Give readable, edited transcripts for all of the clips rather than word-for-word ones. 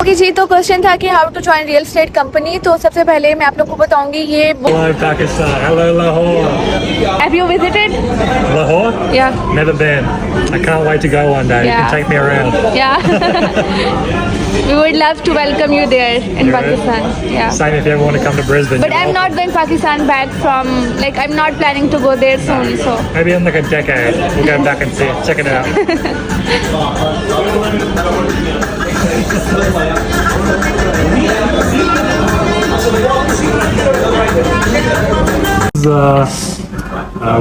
Okay जी, तो question था कि how to join real estate company. तो सबसे पहले मैं आप लोग को बताऊंगी ये। Hello Pakistan. Hello Lahore. Have you visited? Lahore? Yeah. Never been. I can't wait to go one day. You Yeah. can take me around. Yeah. We would love to welcome you there in Pakistan. Yeah. Same if you ever want to come to Brisbane. But I'm not going Pakistan back from, like, I'm not planning to go there soon, so. Maybe in like a decade. We'll go back and see it. Check it out.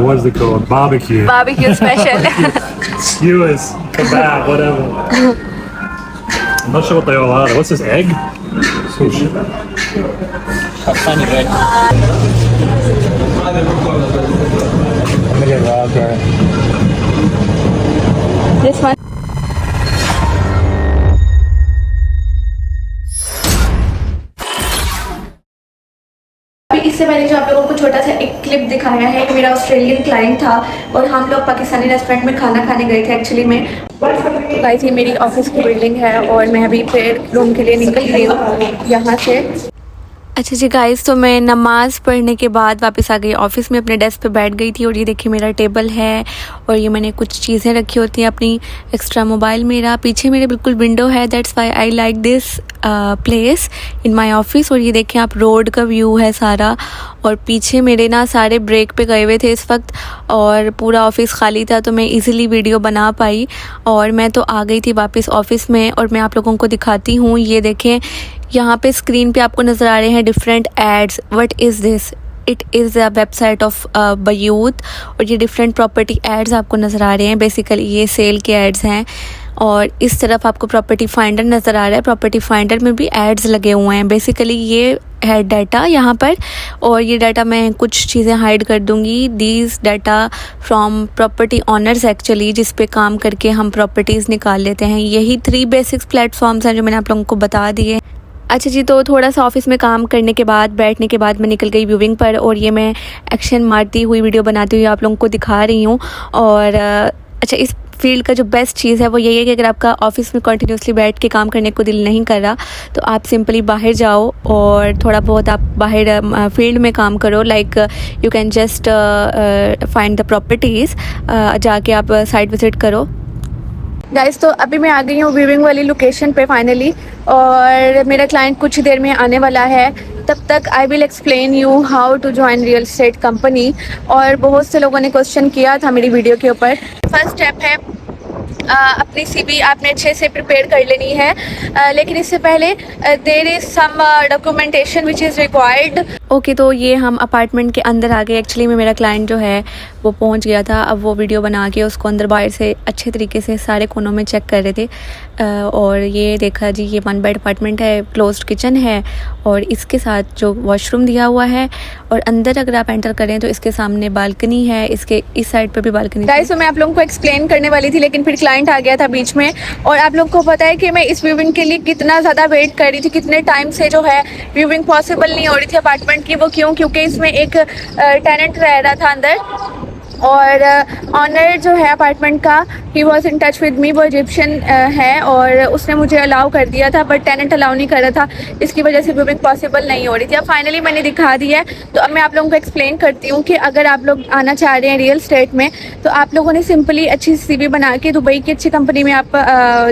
What is it called? Barbecue. Barbecue special. Skewers, kebab, whatever. I'm not sure what they all are. What's this, egg? Some shit. Funny bread. I'm gonna get raspberry. This one. अभी इससे मैंने जो आप लोगों को छोटा सा एक क्लिप दिखाया है, मेरा ऑस्ट्रेलियन क्लाइंट था और हम लोग पाकिस्तानी रेस्टोरेंट में खाना खाने गए थे एक्चुअली में। गाइस, ये मेरी ऑफिस की बिल्डिंग है और मैं अभी प्रेयर रूम के लिए निकल रही हूँ यहाँ से। अच्छा जी गाइस, तो मैं नमाज़ पढ़ने के बाद वापस आ गई ऑफ़िस में, अपने डेस्क पे बैठ गई थी और ये देखिए मेरा टेबल है और ये मैंने कुछ चीज़ें रखी होती हैं अपनी, एक्स्ट्रा मोबाइल मेरा पीछे मेरे बिल्कुल विंडो है। That's why I like this place in my office. और ये देखें आप, रोड का व्यू है सारा और पीछे मेरे ना सारे ब्रेक पे गए हुए थे इस वक्त और पूरा ऑफिस खाली था, तो मैं इजीली वीडियो बना पाई और मैं तो आ गई थी वापस ऑफिस में। और मैं आप लोगों को दिखाती हूँ, ये देखें यहाँ पे स्क्रीन पे आपको नज़र आ रहे हैं different ads. What is this? It is a website of बयूत और ये डिफरेंट प्रॉपर्टी एड्स आपको नज़र आ रहे हैं। बेसिकली ये सेल के एड्स हैं और इस तरफ आपको प्रॉपर्टी फाइंडर नज़र आ रहा है। प्रॉपर्टी फाइंडर में भी एड्स लगे हुए हैं। बेसिकली ये है डाटा यहाँ पर और ये डाटा मैं कुछ चीज़ें हाइड कर दूँगी। These data from property honours actually, जिस पे काम करके हम प्रॉपर्टीज़ निकाल लेते हैं। यही 3 बेसिक्स प्लेटफॉर्म्स हैं जो मैंने आप लोगों को बता दिए। अच्छा जी, तो थोड़ा सा ऑफिस में काम करने के बाद, बैठने के बाद मैं निकल गई व्यूइंग पर और ये मैं एक्शन मारती हुई वीडियो बनाती हुई आप लोगों को दिखा रही हूँ। और अच्छा, इस फील्ड का जो बेस्ट चीज़ है वो यही है कि अगर आपका ऑफिस में कंटिन्यूसली बैठ के काम करने को दिल नहीं कर रहा तो आप सिंपली बाहर जाओ और थोड़ा बहुत आप बाहर फील्ड में काम करो। Like you can just find the properties, जाके आप साइट विज़िट करो। गाइस, तो अभी मैं आ गई हूँ व्यूइंग वाली लोकेशन पे फाइनली और मेरा क्लाइंट कुछ देर में आने वाला है। तब तक I will explain you how to join real estate company. और बहुत से लोगों ने क्वेश्चन किया था मेरी वीडियो के ऊपर। फर्स्ट स्टेप है अपनी सीवी आपने अच्छे से प्रिपेयर कर लेनी है, लेकिन इससे पहले there is some documentation which is required. Okay, तो ये हम अपार्टमेंट के अंदर आ गए। एक्चुअली में मेरा क्लाइंट जो है वो पहुंच गया था, अब वो वीडियो बना के उसको अंदर बाहर से अच्छे तरीके से सारे कोनों में चेक कर रहे थे। और ये देखा जी, ये 1 बेड अपार्टमेंट है, क्लोज्ड किचन है और इसके साथ जो वॉशरूम दिया हुआ है और अंदर अगर आप एंटर करें तो इसके सामने बालकनी है, इसके इस साइड पर भी बालकनी। गाइस, तो मैं आप लोगों को एक्सप्लेन करने वाली थी लेकिन फिर क्लाइंट आ गया था बीच में। और आप लोगों को पता है कि मैं इस व्यूइंग के लिए कितना ज़्यादा वेट कर रही थी, कितने टाइम से जो है व्यूइंग पॉसिबल नहीं हो रही थी अपार्टमेंट की। वो क्यों? क्योंकि इसमें एक टेनेंट रह रहा था अंदर और ऑनर जो है अपार्टमेंट का, he was in touch with me. वो इजिप्शियन है और उसने मुझे अलाउ कर दिया था, बट टेनेंट अलाउ नहीं कर रहा था, इसकी वजह से व्यूइंग पॉसिबल नहीं हो रही थी। अब फाइनली मैंने दिखा दिया है, तो अब मैं आप लोगों को एक्सप्लेन करती हूँ कि अगर आप लोग आना चाह रहे हैं रियल एस्टेट में तो आप लोगों ने सिंपली अच्छी सीवी बना के दुबई की अच्छी कंपनी में आप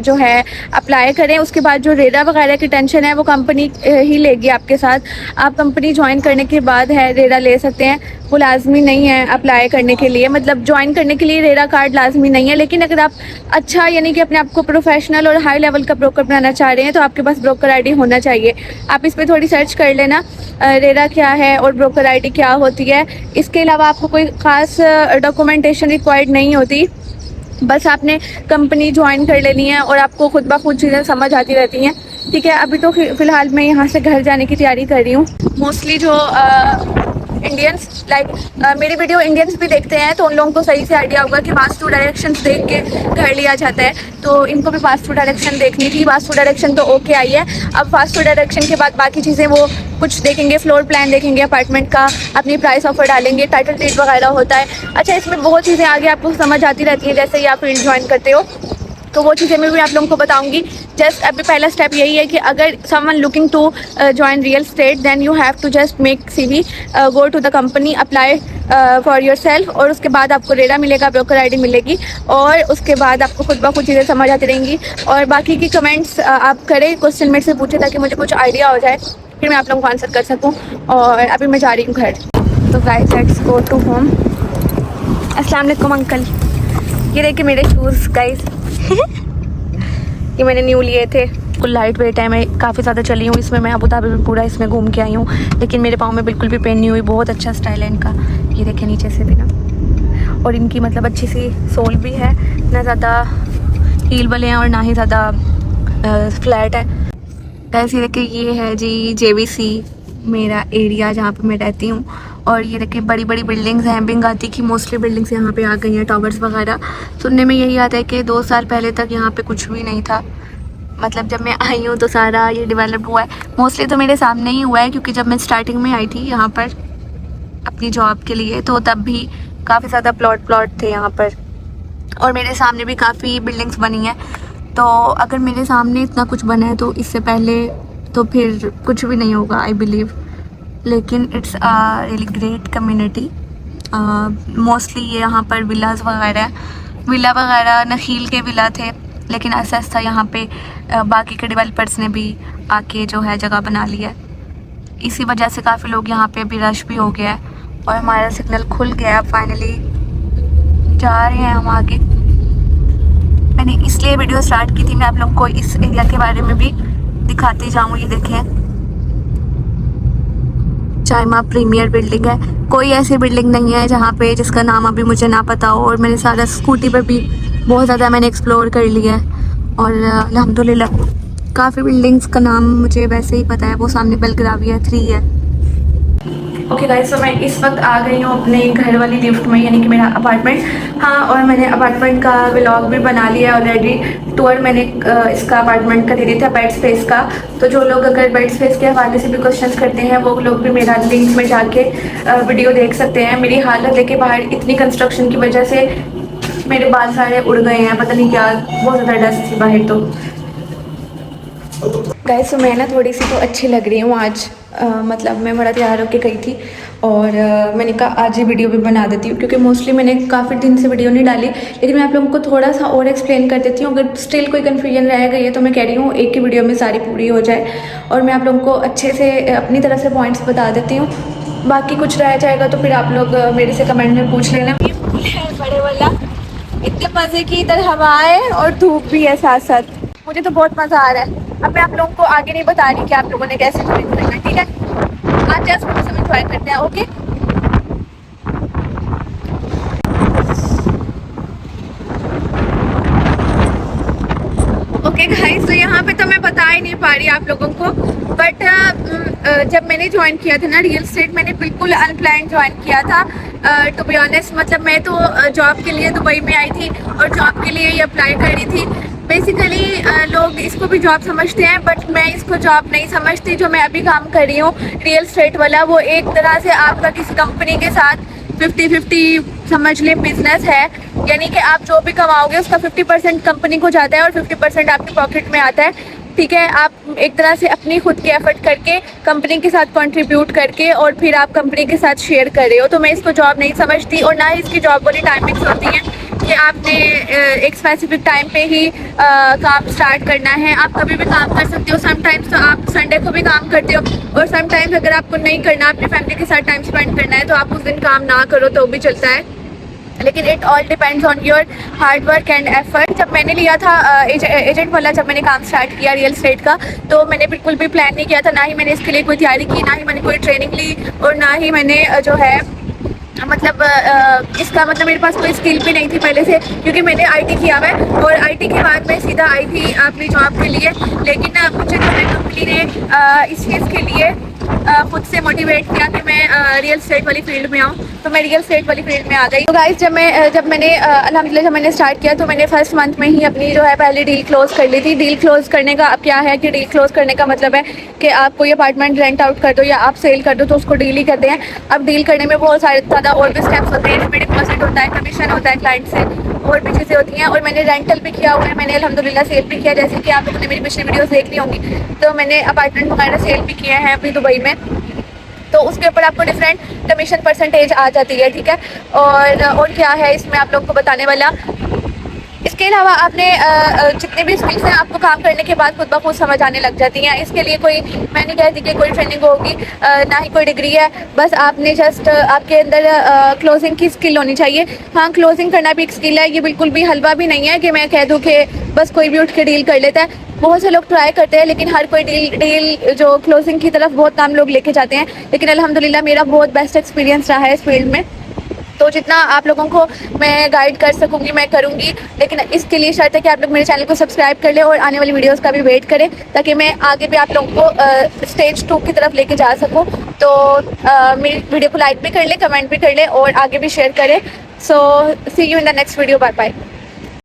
जो है अप्लाई करें। उसके बाद जो रेरा वगैरह की टेंशन है वो कंपनी ही लेगी आपके साथ। आप कंपनी ज्वाइन करने के बाद है रेरा ले सकते हैं, वो लाजमी नहीं है अप्लाई करने के लिए, मतलब ज्वाइन करने के लिए रेरा कार्ड लाजमी नहीं है। लेकिन अगर आप अच्छा यानी कि अपने आप को प्रोफेशनल और हाई लेवल का ब्रोकर बनाना चाह रहे हैं तो आपके पास ब्रोकर आईडी होना चाहिए। आप इस पर थोड़ी सर्च कर लेना रेरा क्या है और ब्रोकर आईडी क्या होती है। इसके अलावा आपको कोई ख़ास डॉक्यूमेंटेशन रिक्वायर्ड नहीं होती, बस आपने कंपनी ज्वाइन कर लेनी है और आपको खुद ब खुद चीज़ें समझ आती रहती हैं। ठीक है, अभी तो फ़िलहाल मैं यहाँ से घर जाने की तैयारी कर रही हूँ। मोस्टली जो इंडियंस लाइक मेरी वीडियो इंडियंस भी देखते हैं तो उन लोगों को सही से आइडिया होगा कि वास्तु डायरेक्शंस देख के घर लिया जाता है, तो इनको भी वास्तु डायरेक्शन देखनी थी। वास्तु डायरेक्शन तो ओके आई है, अब वास्तु डायरेक्शन के बाद बाकी चीज़ें वो कुछ देखेंगे, फ्लोर प्लान देखेंगे अपार्टमेंट का, अपनी प्राइस ऑफर डालेंगे, टाइटल डीड वगैरह होता है। अच्छा, इसमें बहुत चीज़ें आगे आपको समझ आती रहती हैं जैसे ही आप फील्ड ज्वाइन करते हो। तो वो चीज़ें मैं भी आप लोगों को बताऊंगी। जस्ट अभी पहला स्टेप यही है कि अगर someone looking to join real state then you have to just make CV, go to the company, apply for yourself, और उसके बाद आपको रेडा मिलेगा, ब्रोकर ID मिलेगी, और उसके बाद आपको खुद ब खुद चीज़ें समझ आती रहेंगी। और बाकी की कमेंट्स आप करें, क्वेश्चन मेरे से पूछे ताकि मुझे कुछ आइडिया हो जाए, फिर मैं आप लोगों को आंसर कर सकूँ। और अभी मैं जा रही हूँ घर। तो guys let's go to home. अस्सलाम वालेकुम अंकल। ये देखिए मेरे शूज़ गाइस ये मैंने न्यू लिए थे। बिल्कुल लाइट वेट है, मैं काफ़ी ज़्यादा चली हूँ इसमें। मैं अबू धाबी में पूरा इसमें घूम के आई हूँ, लेकिन मेरे पाँव में बिल्कुल भी पेन नहीं हुई। बहुत अच्छा स्टाइल है इनका, ये देखें नीचे से भी ना। और इनकी मतलब अच्छी सी सोल भी है, ना ज़्यादा हील वाले हैं और ना ही ज़्यादा फ्लैट है। ऐसे देखिए ये है जी JVC मेरा एरिया जहाँ पे मैं रहती हूँ। और ये देखिए बड़ी बड़ी बिल्डिंग्स हैं। बिंग आती की मोस्टली बिल्डिंग्स यहाँ पे आ गई हैं, टावर्स वगैरह। सुनने में यही आता है कि 2 साल पहले तक यहाँ पे कुछ भी नहीं था। मतलब जब मैं आई हूँ तो सारा ये डेवलप हुआ है। मोस्टली तो मेरे सामने ही हुआ है, क्योंकि जब मैं स्टार्टिंग में आई थी यहाँ पर अपनी जॉब के लिए, तो तब भी काफ़ी ज़्यादा प्लॉट थे यहाँ पर, और मेरे सामने भी काफ़ी बिल्डिंग्स बनी हैं। तो अगर मेरे सामने इतना कुछ बना है तो इससे पहले तो फिर कुछ भी नहीं होगा आई बिलीव। लेकिन it's really great community. Mostly ये यहाँ पर विलाज वगैरह नखील के विला थे, लेकिन ऐसा था यहाँ पे बाकी के डेवलपर्स ने भी आके जो है जगह बना ली है। इसी वजह से काफ़ी लोग यहाँ पे अभी रश भी हो गया है, और हमारा सिग्नल खुल गया। फाइनली जा रहे हैं हम आगे। मैंने इसलिए वीडियो स्टार्ट की थी, मैं आप लोग को इस एरिया के बारे में भी दिखाते जाऊँ। ये देखें चाइमा प्रीमियर बिल्डिंग है। कोई ऐसी बिल्डिंग नहीं है जहाँ पे जिसका नाम अभी मुझे ना पता हो। और मैंने सारा स्कूटी पर भी बहुत ज़्यादा मैंने एक्सप्लोर कर लिया है, और अल्हम्दुलिल्लाह काफ़ी बिल्डिंग्स का नाम मुझे वैसे ही पता है। वो सामने बेलग्राविया 3 है। ओके गाइस, तो मैं इस वक्त आ गई हूँ अपने घर वाली लिफ्ट में, यानी कि मेरा अपार्टमेंट। हाँ, और मैंने अपार्टमेंट का व्लॉग भी बना लिया ऑलरेडी। टूर मैंने इसका अपार्टमेंट का दे दिया था, बेड स्पेस का। तो जो लोग अगर बेड स्पेस के हवाले से भी क्वेश्चंस करते हैं, वो लोग भी मेरा लिंक में जाके वीडियो देख सकते हैं। मेरी हालत देखिए, बाहर इतनी कंस्ट्रक्शन की वजह से मेरे बाल सारे उड़ गए हैं, पता नहीं क्या, बहुत ज़्यादा डस्ट थी बाहर। तो गाइस, तो मैं ना थोड़ी सी तो अच्छी लग रही हूँ आज। मतलब मैं बड़ा तैयार होकर गई थी, और मैंने कहा आज ही वीडियो भी बना देती हूँ, क्योंकि मोस्टली मैंने काफ़ी दिन से वीडियो नहीं डाली। लेकिन मैं आप लोगों को थोड़ा सा और एक्सप्लेन कर देती हूँ। अगर स्टिल कोई कन्फ्यूजन रह गई है तो मैं कह रही हूँ एक ही वीडियो में सारी पूरी हो जाए, और मैं आप लोगों को अच्छे से अपनी तरफ से पॉइंट्स बता देती हूँ। बाकी कुछ रह जाएगा तो फिर आप लोग मेरे से कमेंट में पूछ लेना। ये फूल है बड़े वाला, इतने मज़े की इधर हवा है और धूप भी है साथ साथ। मुझे तो बहुत मज़ा आ रहा है। अब मैं आप लोगों को आगे नहीं बता रही कि आप लोगों ने कैसे ज्वाइन करना है, ठीक है? आज जस्ट फोटो से ज्वाइन करते हैं, ओके? ओके गाइस, तो यहाँ पे तो मैं बता ही नहीं पा रही आप लोगों को, बट जब मैंने ज्वाइन किया था ना रियल स्टेट, मैंने बिल्कुल अनप्लान ज्वाइन किया था। टू बी ऑनेस्ट, मतलब मैं तो जॉब के लिए दुबई में आई थी, और जॉब के लिए ये अप्लाई कर रही थी। बेसिकली लोग इसको भी जॉब समझते हैं, बट मैं इसको जॉब नहीं समझती। जो मैं अभी काम कर रही हूँ रियल स्टेट वाला, वो एक तरह से आपका किसी कंपनी के साथ 50-50 समझ लें बिजनेस है। यानी कि आप जो भी कमाओगे उसका 50% कंपनी को जाता है और 50% आपके पॉकेट में आता है, ठीक है? आप एक तरह से अपनी खुद की एफर्ट करके कंपनी के साथ कंट्रीब्यूट करके और फिर आप कंपनी के साथ शेयर कर रहे हो। तो मैं इसको जॉब नहीं समझती, और ना ही इसकी जॉब वाली टाइमिंग्स होती हैं कि आपने एक स्पेसिफिक टाइम पे ही काम स्टार्ट करना है। आप कभी भी काम कर सकते हो। समटाइम्स तो आप संडे को भी काम करते हो, और समटाइम्स अगर आपको नहीं करना, अपनी फैमिली के साथ टाइम स्पेंड करना है, तो आप उस दिन काम ना करो तो भी चलता है। लेकिन it all depends on your hard work and effort. जब मैंने लिया था एजेंट वाला, जब मैंने काम स्टार्ट किया रियल स्टेट का, तो मैंने बिल्कुल भी प्लान नहीं किया था, ना ही मैंने इसके लिए कोई तैयारी की, ना ही मैंने कोई ट्रेनिंग ली, और ना ही मैंने जो है मतलब इसका मतलब मेरे पास कोई स्किल भी नहीं थी पहले से, क्योंकि मैंने आईटी किया हुआ है, और आईटी के बाद मैं सीधा आई थी अपनी जॉब के लिए। लेकिन मुझे जो है कंपनी ने इस चीज़ के लिए खुद से मोटिवेट किया कि मैं रियल स्टेट वाली फील्ड में आऊँ, तो मैं रियल स्टेट वाली फील्ड में आ गई। तो गाइस, जब मैंने अल्हम्दुलिल्लाह जब मैंने स्टार्ट किया, तो मैंने फर्स्ट मंथ में ही अपनी जो है पहली डील क्लोज कर ली थी। डील क्लोज करने का अब क्या है कि डील क्लोज करने का मतलब है कि आप कोई अपार्टमेंट रेंट आउट कर दो या आप सेल कर दो, तो उसको डील ही कहते हैं। अब डील करने में बहुत सारे ज़्यादा और भी स्टेप्स होते हैं। इसमें डिपॉजिट होता है, कमीशन होता है क्लाइंट से, और भी चीज़ें होती हैं। और मैंने रेंटल भी किया हुआ है, मैंने अल्हम्दुलिल्लाह सेल भी किया, जैसे कि आप लोगों ने मेरी पिछली वीडियोस देख ली होंगी। तो मैंने अपार्टमेंट वगैरह सेल भी किए हैं अभी दुबई में, तो उसके ऊपर आपको डिफरेंट कमीशन परसेंटेज आ जाती है, ठीक है। और क्या है इसमें आप लोगों को बताने वाला। इसके अलावा आपने जितने भी स्किल्स हैं आपको काम करने के बाद खुद ब खुद समझ आने लग जाती हैं। इसके लिए कोई, मैं नहीं कहती कि कोई ट्रेनिंग होगी, ना ही कोई डिग्री है, बस आपने जस्ट आपके अंदर क्लोजिंग की स्किल होनी चाहिए। हाँ, क्लोजिंग करना भी एक स्किल है, ये बिल्कुल भी हलवा भी नहीं है कि मैं कह दूँ कि बस कोई भी उठ के डील कर लेता है। बहुत से लोग ट्राई करते हैं, लेकिन हर कोई डील जो क्लोजिंग की तरफ बहुत कम लोग लेके जाते हैं। लेकिन अल्हम्दुलिल्लाह मेरा बहुत बेस्ट एक्सपीरियंस रहा है इस फील्ड में, तो जितना आप लोगों को मैं गाइड कर सकूंगी मैं करूंगी। लेकिन इसके लिए शर्त है कि आप लोग मेरे चैनल को सब्सक्राइब कर लें और आने वाली वीडियोस का भी वेट करें, ताकि मैं आगे भी आप लोगों को स्टेज 2 की तरफ लेके जा सकूं। तो मेरी वीडियो को लाइक भी कर लें, कमेंट भी कर लें और आगे भी शेयर करें। So see you in the next video, bye bye.